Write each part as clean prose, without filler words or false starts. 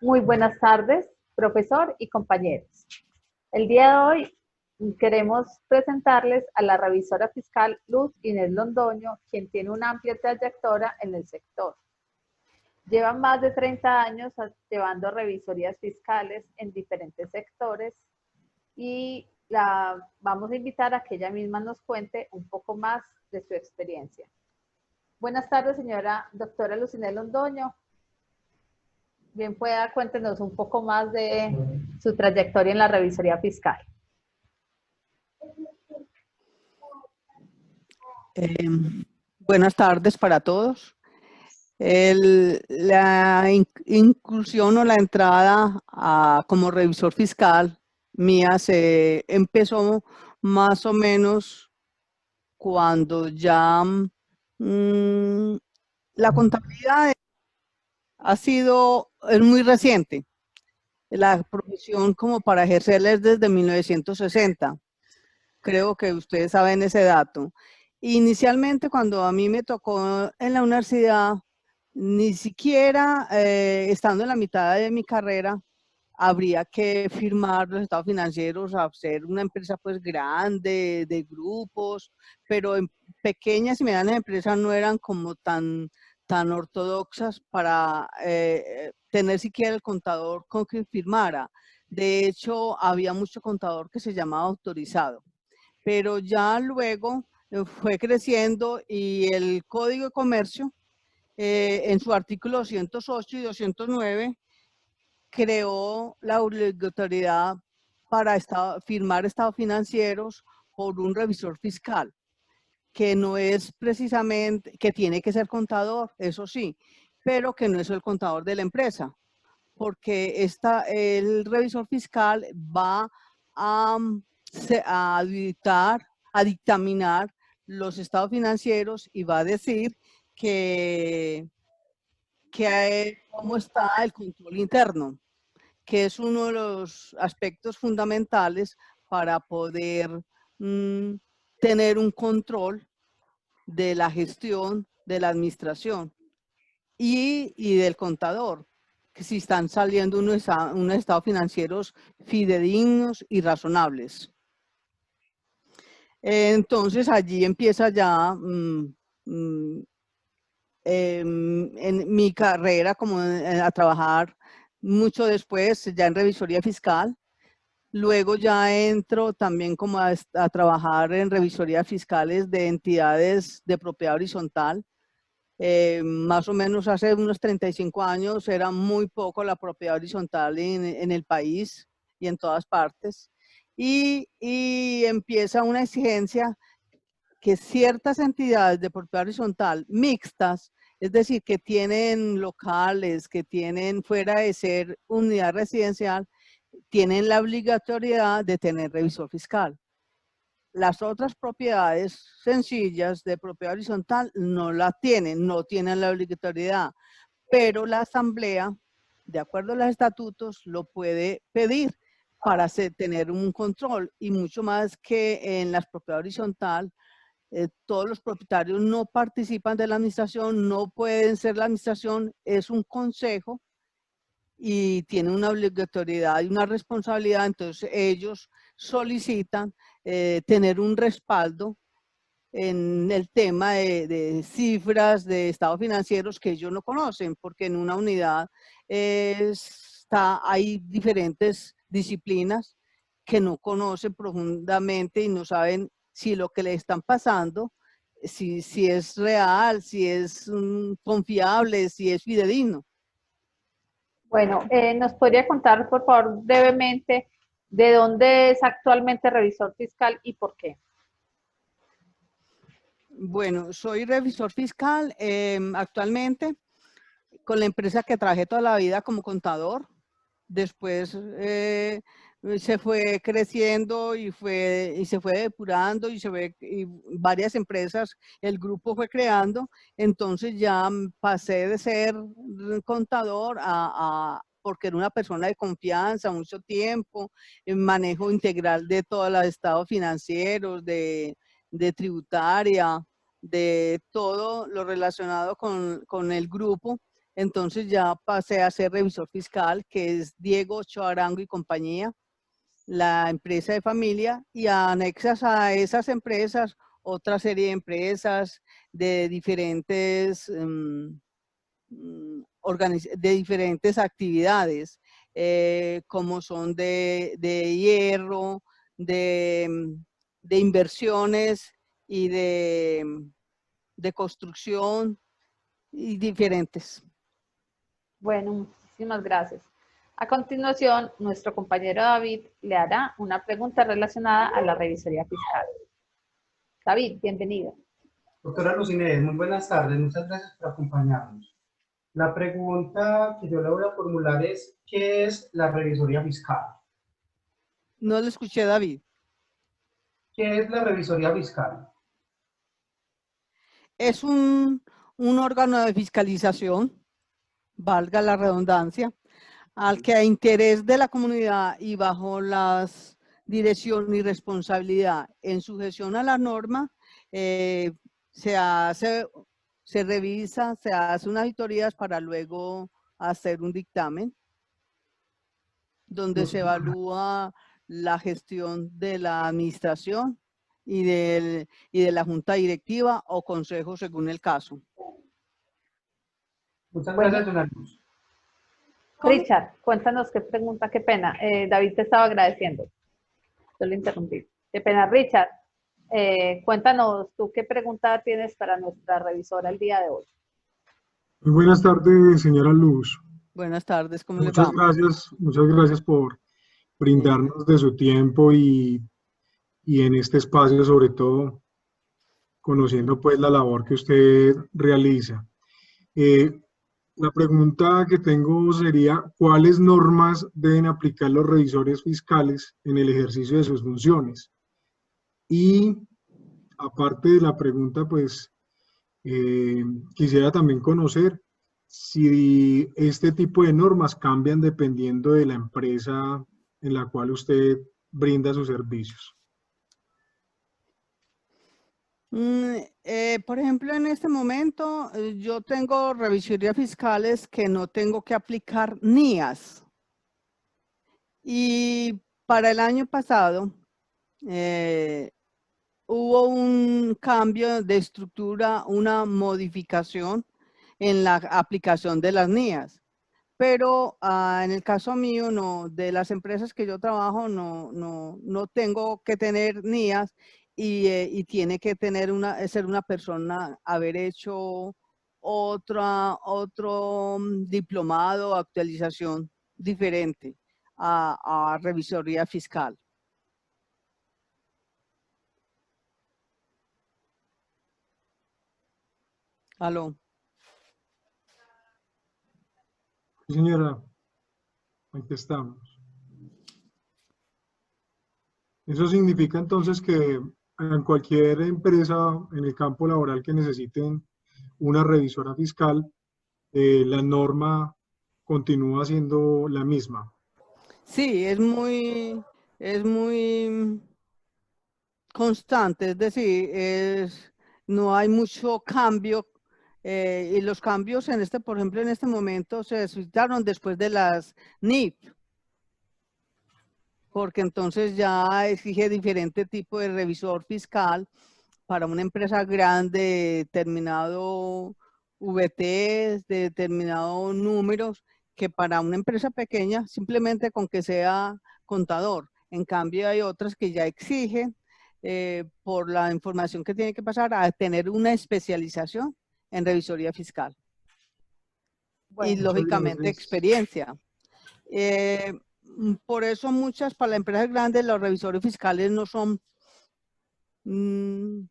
Muy buenas tardes, profesor y compañeros. El día de hoy queremos presentarles a la revisora fiscal Luz Inés Londoño, quien tiene una amplia trayectoria en el sector. Lleva más de 30 años llevando revisorías fiscales en diferentes sectores y la vamos a invitar a que ella misma nos cuente un poco más de su experiencia. Buenas tardes, señora doctora Luz Inés Londoño. Bien, pueda cuéntenos un poco más de su trayectoria en la revisoría fiscal. Buenas tardes para todos. La inclusión o la entrada como revisor fiscal mía se empezó más o menos cuando ya la contabilidad es muy reciente. La profesión como para ejercerla es desde 1960. Creo que ustedes saben ese dato. Inicialmente, cuando a mí me tocó en la universidad, ni siquiera estando en la mitad de mi carrera, habría que firmar los estados financieros, hacer una empresa pues grande, de grupos, pero en pequeñas y medianas empresas no eran como tan ortodoxas para tener siquiera el contador con quien firmara. De hecho, había mucho contador que se llamaba autorizado, pero ya luego fue creciendo y el Código de Comercio, en su artículo 208 y 209, creó la obligatoriedad para firmar estados financieros por un revisor fiscal, que no es precisamente, que tiene que ser contador, eso sí, pero que no es el contador de la empresa, porque el revisor fiscal va a, a dictaminar los estados financieros y va a decir cómo está el control interno, que es uno de los aspectos fundamentales para poder tener un control de la gestión de la administración y del contador, que si están saliendo unos estados financieros fidedignos y razonables. Entonces allí empieza ya en mi carrera como a trabajar mucho después, ya en revisoría fiscal. Luego ya entro también como a trabajar en revisorías fiscales de entidades de propiedad horizontal. Más o menos hace unos 35 años era muy poco la propiedad horizontal en el país y en todas partes. Y empieza una exigencia que ciertas entidades de propiedad horizontal mixtas, es decir, que tienen locales, que tienen fuera de ser unidad residencial, tienen la obligatoriedad de tener revisor fiscal. Las otras propiedades sencillas de propiedad horizontal no la tienen, no tienen la obligatoriedad, pero la asamblea, de acuerdo a los estatutos, lo puede pedir para tener un control, y mucho más que en las propiedades horizontal, todos los propietarios no participan de la administración, no pueden ser la administración, es un consejo y tiene una obligatoriedad y una responsabilidad. Entonces ellos solicitan tener un respaldo en el tema de cifras, de estados financieros que ellos no conocen, porque en una unidad hay diferentes disciplinas que no conocen profundamente y no saben si lo que le están pasando, si es real, si es confiable, si es fidedigno. Bueno, ¿nos podría contar, por favor, brevemente de dónde es actualmente revisor fiscal y por qué? Bueno, soy revisor fiscal actualmente con la empresa que trabajé toda la vida como contador. Después se fue creciendo y se fue depurando y varias empresas, el grupo fue creando. Entonces ya pasé de ser contador porque era una persona de confianza, mucho tiempo, manejo integral de todos los estados financieros, de tributaria, de todo lo relacionado con el grupo. Entonces ya pasé a ser revisor fiscal, que es Diego Ochoa Arango y compañía, la empresa de familia, y anexas a esas empresas otra serie de empresas de diferentes, de diferentes actividades, como son de hierro, de inversiones y de construcción y diferentes. Bueno, muchísimas gracias. A continuación, nuestro compañero David le hará una pregunta relacionada a la revisoría fiscal. David, bienvenido. Doctora Luz Inés, muy buenas tardes, muchas gracias por acompañarnos. La pregunta que yo le voy a formular es, ¿qué es la revisoría fiscal? No lo escuché, David. ¿Qué es la revisoría fiscal? Es un órgano de fiscalización, valga la redundancia, al que a interés de la comunidad y bajo las dirección y responsabilidad en sujeción a la norma, se revisa, se hace unas auditorías para luego hacer un dictamen donde se evalúa la gestión de la administración y de la junta directiva o consejo según el caso. Muchas Bueno. gracias, doña Luz. Richard, cuéntanos qué pregunta, qué pena. David te estaba agradeciendo. Yo lo interrumpí. Qué pena, Richard. Cuéntanos tú qué pregunta tienes para nuestra revisora el día de hoy. Muy buenas tardes, señora Luz. Buenas tardes, ¿cómo les va? Muchas gracias por brindarnos de su tiempo y en este espacio, sobre todo, conociendo pues la labor que usted realiza. La pregunta que tengo sería, ¿cuáles normas deben aplicar los revisores fiscales en el ejercicio de sus funciones? Y aparte de la pregunta, pues, quisiera también conocer si este tipo de normas cambian dependiendo de la empresa en la cual usted brinda sus servicios. Por ejemplo, en este momento yo tengo revisorías fiscales que no tengo que aplicar NIAS. Y para el año pasado hubo un cambio de estructura, una modificación en la aplicación de las NIAS. Pero en el caso mío, no, de las empresas que yo trabajo, no tengo que tener NIAS y tiene que tener ser una persona, haber hecho otro diplomado, actualización diferente a revisoría fiscal. Aló. Señora, aquí estamos. Eso significa entonces que en cualquier empresa en el campo laboral que necesiten una revisora fiscal, la norma continúa siendo la misma. Sí, es muy constante, es decir, no hay mucho cambio y los cambios por ejemplo, en este momento se suscitaron después de las NIF, porque entonces ya exige diferente tipo de revisor fiscal para una empresa grande, determinado VT, de determinados números, que para una empresa pequeña simplemente con que sea contador. En cambio hay otras que ya exigen por la información que tiene que pasar a tener una especialización en revisoría fiscal. Bueno, y lógicamente experiencia. Por eso para las empresas grandes los revisores fiscales no son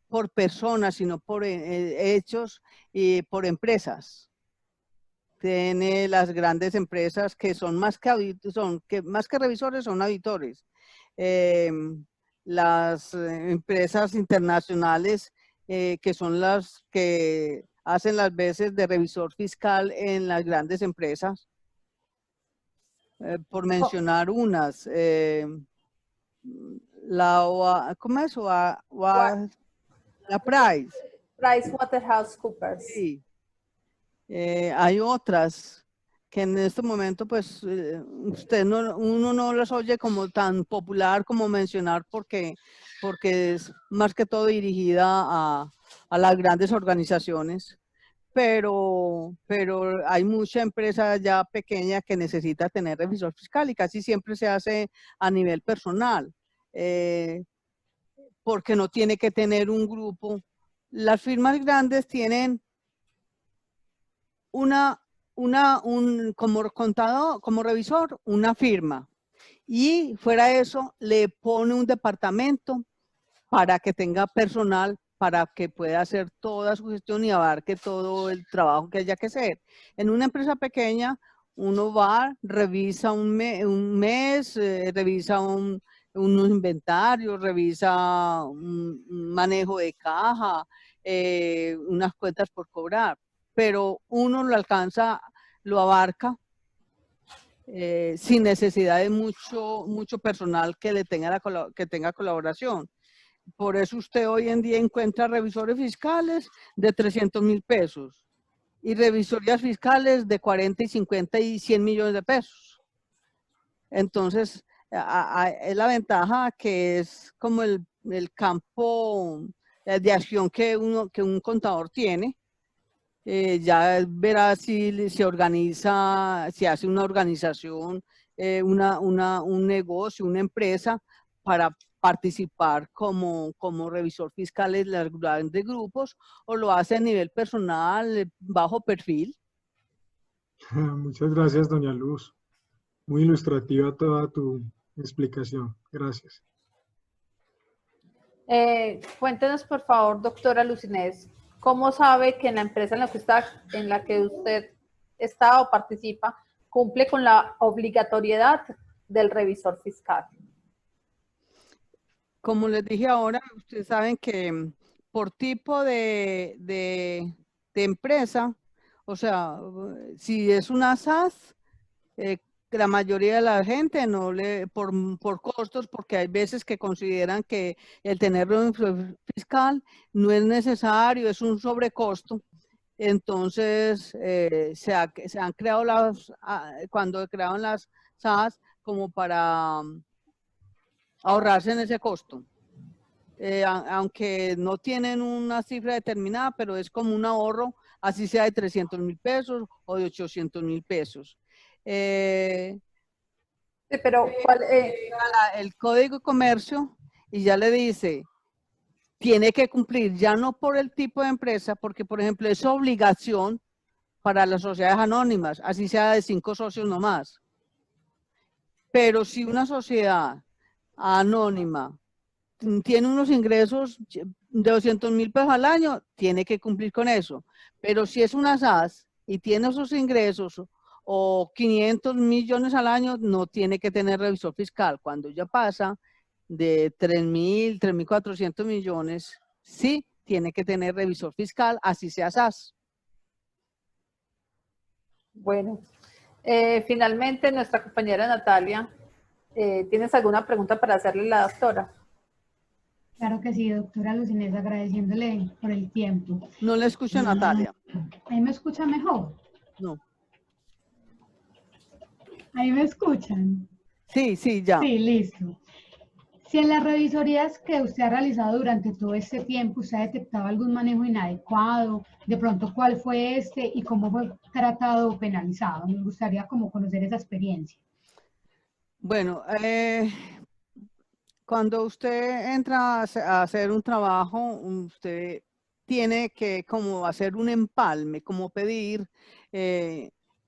por personas, sino por hechos y por empresas. Tiene las grandes empresas que son más que revisores, son auditores. Las empresas internacionales que son las que hacen las veces de revisor fiscal en las grandes empresas. Por mencionar unas. ¿Cómo es? La Price. PricewaterhouseCoopers. Sí. Hay otras que en este momento, pues, uno no las oye como tan popular como mencionar porque es más que todo dirigida a las grandes organizaciones. Pero hay mucha empresa ya pequeña que necesita tener revisor fiscal y casi siempre se hace a nivel personal, porque no tiene que tener un grupo. Las firmas grandes tienen como contador, como revisor, una firma, y fuera de eso le pone un departamento para que tenga personal, para que pueda hacer toda su gestión y abarque todo el trabajo que haya que hacer. En una empresa pequeña, uno va, revisa un mes, revisa unos inventarios, revisa un manejo de caja, unas cuentas por cobrar, pero uno lo alcanza, lo abarca sin necesidad de mucho personal que le tenga que tenga colaboración. Por eso usted hoy en día encuentra revisores fiscales de 300.000 pesos y revisorías fiscales de 40 y 50 y 100 millones de pesos. Entonces, es la ventaja que es como el campo de acción que un contador tiene. Ya verá si se organiza, si hace una organización, un negocio, una empresa para participar como revisor fiscal en los grandes grupos, o lo hace a nivel personal, bajo perfil. Muchas gracias, doña Luz. Muy ilustrativa toda tu explicación. Gracias. Cuéntenos, por favor, doctora Luz Inés, ¿cómo sabe que en la empresa en la que usted está o participa cumple con la obligatoriedad del revisor fiscal? Como les dije ahora, ustedes saben que por tipo de empresa, o sea, si es una SAS, la mayoría de la gente no le, por costos, porque hay veces que consideran que el tenerlo en fiscal no es necesario, es un sobrecosto. Entonces, se han creado cuando crearon las SAS como para ahorrarse en ese costo. Aunque no tienen una cifra determinada, pero es como un ahorro, así sea de 300.000 pesos o de 800.000 pesos. Sí, pero el Código de Comercio y ya le dice, tiene que cumplir, ya no por el tipo de empresa, porque por ejemplo es obligación para las sociedades anónimas, así sea de 5 socios nomás. Pero si una sociedad anónima tiene unos ingresos de 200.000 pesos al año, tiene que cumplir con eso. Pero si es una SAS y tiene esos ingresos o 500 millones al año, no tiene que tener revisor fiscal. Cuando ya pasa de 3.000, 3.400 millones, sí tiene que tener revisor fiscal, así sea SAS. bueno, finalmente nuestra compañera Natalia, ¿tienes alguna pregunta para hacerle a la doctora? Claro que sí, doctora Luz Inés, agradeciéndole por el tiempo. No le escucho, Natalia. ¿Ahí me escucha mejor? No. ¿Ahí me escuchan? Sí, sí, ya. Sí, listo. Si en las revisorías que usted ha realizado durante todo este tiempo usted ha detectado algún manejo inadecuado, de pronto cuál fue y cómo fue tratado o penalizado, me gustaría como conocer esa experiencia. Bueno, cuando usted entra a hacer un trabajo, usted tiene que como hacer un empalme, como pedir,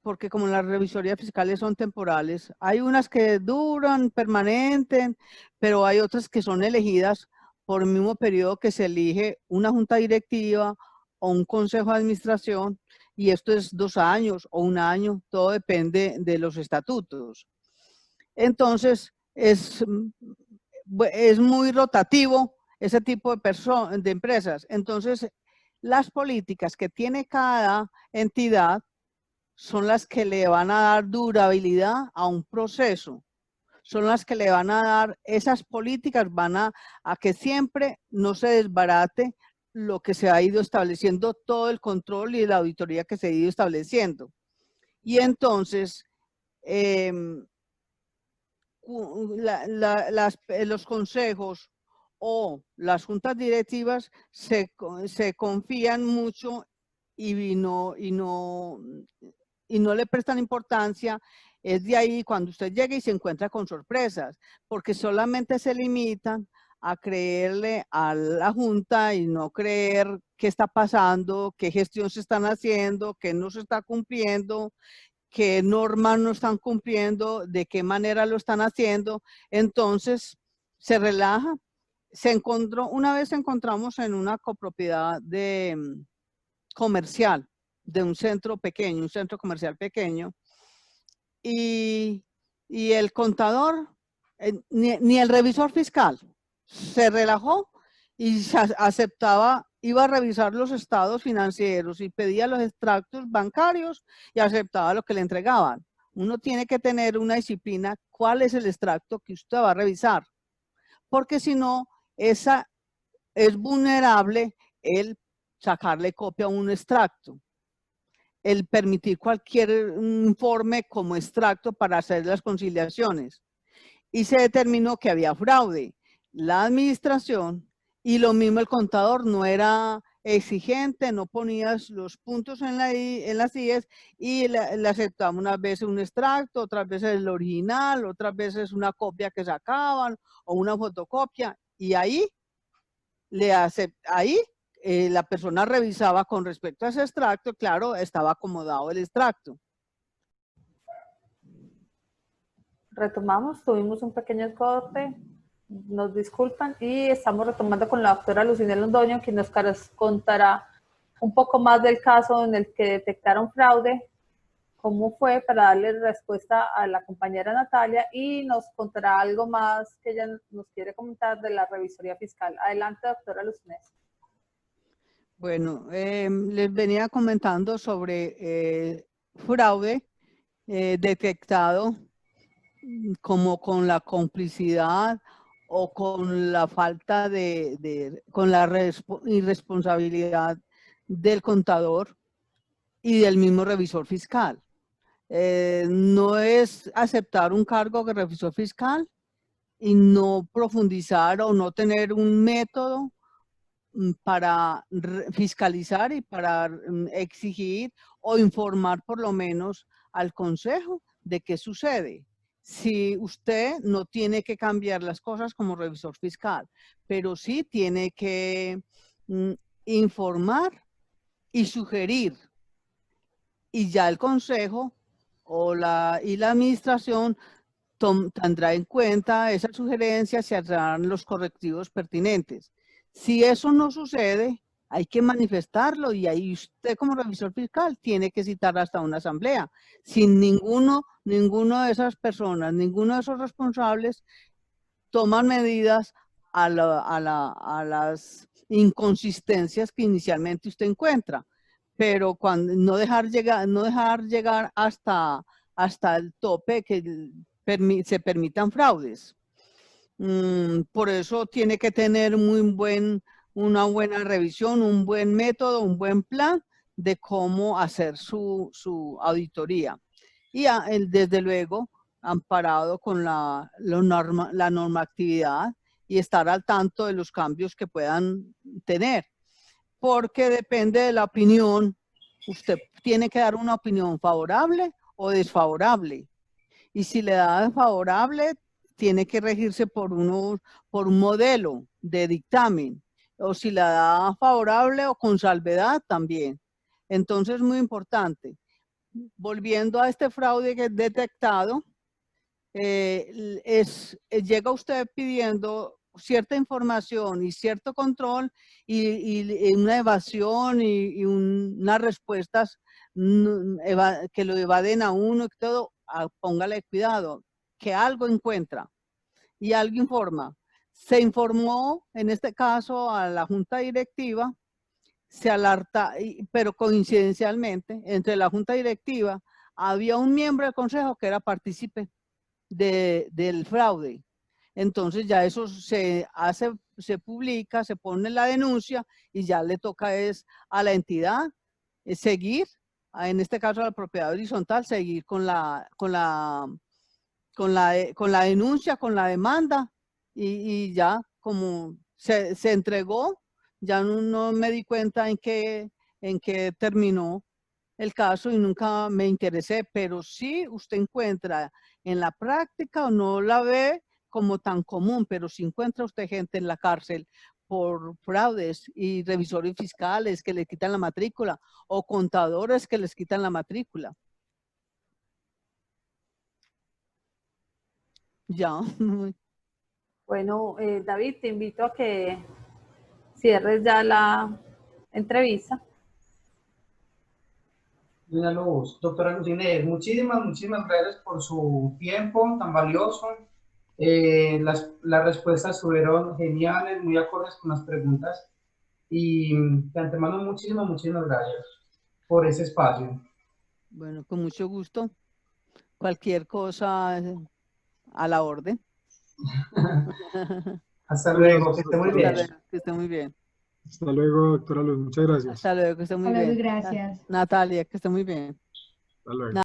porque como las revisorías fiscales son temporales, hay unas que duran, permanentes, pero hay otras que son elegidas por el mismo periodo que se elige una junta directiva o un consejo de administración, y esto es 2 años o 1 año, todo depende de los estatutos. Entonces, es muy rotativo ese tipo de empresas. Entonces, las políticas que tiene cada entidad son las que le van a dar durabilidad a un proceso. Son las que le van a dar, esas políticas van a que siempre no se desbarate lo que se ha ido estableciendo, todo el control y la auditoría que se ha ido estableciendo. Y entonces, los consejos o las juntas directivas se confían mucho y no le prestan importancia. Es de ahí cuando usted llega y se encuentra con sorpresas, porque solamente se limitan a creerle a la junta y no creer qué está pasando, qué gestión se están haciendo, qué no se está cumpliendo, qué normas no están cumpliendo, de qué manera lo están haciendo. Entonces se relaja. Una vez encontramos en una copropiedad comercial de un centro pequeño, un centro comercial pequeño, y el contador, ni el revisor fiscal se relajó y aceptaba, iba a revisar los estados financieros y pedía los extractos bancarios y aceptaba lo que le entregaban. Uno tiene que tener una disciplina, cuál es el extracto que usted va a revisar, porque si no, esa es vulnerable el sacarle copia a un extracto, el permitir cualquier informe como extracto para hacer las conciliaciones. Y se determinó que había fraude. La administración y lo mismo el contador no era exigente, no ponía los puntos en las IES y le aceptaba unas veces un extracto, otras veces el original, otras veces una copia que sacaban o una fotocopia, y ahí la persona revisaba con respecto a ese extracto, claro, estaba acomodado el extracto. Retomamos, tuvimos un pequeño corte, nos disculpan, y estamos retomando con la doctora Lucina Londoño, quien nos contará un poco más del caso en el que detectaron fraude, cómo fue, para darle respuesta a la compañera Natalia, y nos contará algo más que ella nos quiere comentar de la revisoría fiscal. Adelante, doctora Lucina. Bueno, les venía comentando sobre fraude detectado como con la complicidad o con la falta con la irresponsabilidad del contador y del mismo revisor fiscal. No es aceptar un cargo de revisor fiscal y no profundizar o no tener un método para fiscalizar y para exigir o informar por lo menos al consejo de qué sucede. Si usted no tiene que cambiar las cosas como revisor fiscal, pero sí tiene que informar y sugerir, y ya el consejo y la administración tendrá en cuenta esas sugerencias y harán los correctivos pertinentes. Si eso no sucede, hay que manifestarlo, y ahí usted como revisor fiscal tiene que citar hasta una asamblea. Sin ninguno de esas personas, ninguno de esos responsables toman medidas a las inconsistencias que inicialmente usted encuentra, pero cuando no dejar llegar hasta el tope que se permitan fraudes. Por eso tiene que tener una buena revisión, un buen método, un buen plan de cómo hacer su auditoría. Y desde luego, amparado con la normatividad y estar al tanto de los cambios que puedan tener. Porque depende de la opinión, usted tiene que dar una opinión favorable o desfavorable. Y si le da favorable, tiene que regirse por un modelo de dictamen, o si la da favorable o con salvedad también. Entonces, muy importante. Volviendo a este fraude que es detectado, llega usted pidiendo cierta información y cierto control y una evasión y unas respuestas que lo evaden a uno y todo, póngale cuidado, que algo encuentra y algo informa. Se informó, en este caso, a la junta directiva, pero coincidencialmente, entre la junta directiva, había un miembro del consejo que era partícipe del fraude. Entonces ya eso se hace se publica, se pone la denuncia y ya le toca es a la entidad seguir, en este caso a la propiedad horizontal, seguir con la denuncia, con la demanda y ya como se entregó, ya no me di cuenta en qué terminó el caso y nunca me interesé, pero si usted encuentra en la práctica o no la ve como tan común, pero si encuentra usted gente en la cárcel por fraudes y revisores fiscales que le quitan la matrícula o contadores que les quitan la matrícula. Ya. Bueno, David, te invito a que cierres ya la entrevista. Doña Luz, doctora Luz Inés, muchísimas gracias por su tiempo tan valioso. Las respuestas fueron geniales, muy acordes con las preguntas. Y de antemano, muchísimas gracias por ese espacio. Bueno, con mucho gusto. Cualquier cosa a la orden. Hasta luego, que esté muy bien. Hasta luego, que esté muy bien. Hasta luego, doctora Luz. Muchas gracias. Hasta luego, que esté muy Hasta luego, bien. gracias. Natalia, que esté muy bien. Hasta luego.